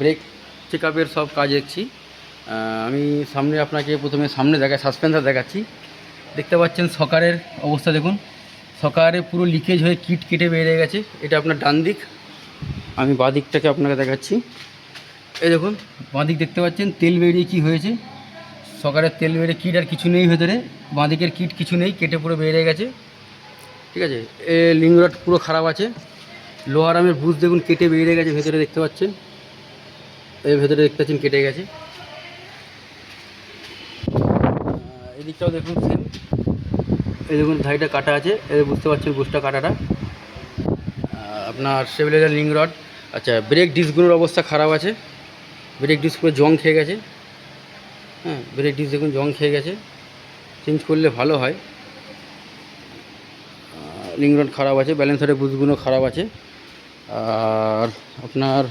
Break চেকআপের সব কাজ দেখছি। আমি সামনে আপনাকে প্রথমে সামনে সাসপেন্সার দেখাচ্ছি। দেখতে পাচ্ছেন সকারের অবস্থা দেখুন, সকারে পুরো লিকেজ হয়ে কিট কেটে বেরিয়ে গেছে। এটা আপনার ডান দিক, আমি বাঁ দিকটাকে আপনাকে দেখাচ্ছি। এই দেখুন বাঁ দিক দেখতে পাচ্ছেন তেল বেরিয়ে কী হয়েছে, সকারের তেল বেরিয়ে কিট আর কিছু নেই ভেতরে, বাঁ দিকের কিট কিছু নেই, কেটে পুরো বেরিয়ে গেছে। ঠিক আছে, এ লিং রড পুরো খারাপ আছে। লোহার আমের বুশ দেখুন কেটে বেরিয়ে গেছে ভেতরে, দেখতে পাচ্ছেন এর ভেতরে দেখতে পাচ্ছেন কেটে গেছে। এদিকটাও দেখুন সেম, এই দেখুন ধাইটা কাটা আছে, এ বুঝতে পারছেন বুশটা কাটাটা। আপনার স্টেবিলাইজার লিং রড। আচ্ছা, ব্রেক ডিস্কগুলোর অবস্থা খারাপ আছে, ব্রেক ডিস্ক পুরো জং খেয়ে গেছে। হ্যাঁ, ব্রেক ডিস্ক দেখুন জং খেয়ে গেছে, চেঞ্জ করলে ভালো হয়। লিং রড খারাপ আছে, ব্যালেন্সারের বুশগুলো খারাপ আছে। আর আপনার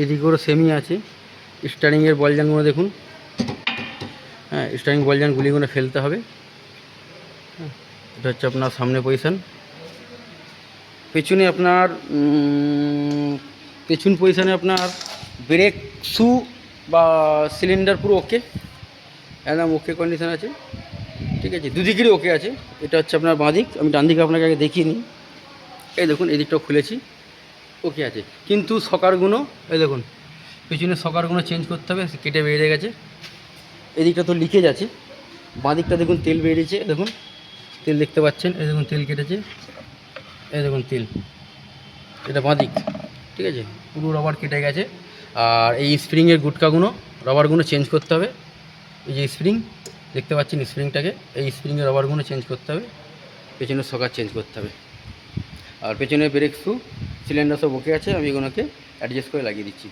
এদিকেও সেমই আছে। স্টারিংয়ের বলজানগুলো দেখুন, হ্যাঁ স্টারিং বলজানগুলিগুলো ফেলতে হবে। হ্যাঁ, এটা হচ্ছে আপনার সামনে পজিশান। পেছনে আপনার পেছন পজিশানে আপনার ব্রেক শু বা সিলিন্ডার পুরো ওকে, একদম ওকে কন্ডিশান আছে। ঠিক আছে, দুদিকেরই ওকে আছে। এটা হচ্ছে আপনার বাঁ দিক, আমি ডান দিকে আপনাকে আগে দেখিয়ে নিই। এই দেখুন এদিকটাও খুলেছি, ওকে আছে। কিন্তু সকারগুলো এই দেখুন, পেছনের সকারগুলো চেঞ্জ করতে হবে, কেটে বেরিয়ে গেছে। এদিকটা তো লিকেজ আছে, বাঁ দিকটা দেখুন তেল বেরিয়েছে, দেখুন তেল দেখতে পাচ্ছেন, এই দেখুন তেল কেটেছে, এই দেখুন তেল, এটা বাঁ দিক। ঠিক আছে, পুরো রবার কেটে গেছে। আর এই স্প্রিংয়ের গুটকাগুলো রবারগুলো চেঞ্জ করতে হবে। এই যে স্প্রিং দেখতে পাচ্ছেন, স্প্রিংটাকে এই স্প্রিংয়ের রবারগুলো চেঞ্জ করতে হবে, পেছনের সকার চেঞ্জ করতে হবে। আর পেছনে ব্রেক শু সিলিন্ডার সব ওকে আছে, আমি এগুলোকে অ্যাডজাস্ট করে লাগিয়ে দিচ্ছি।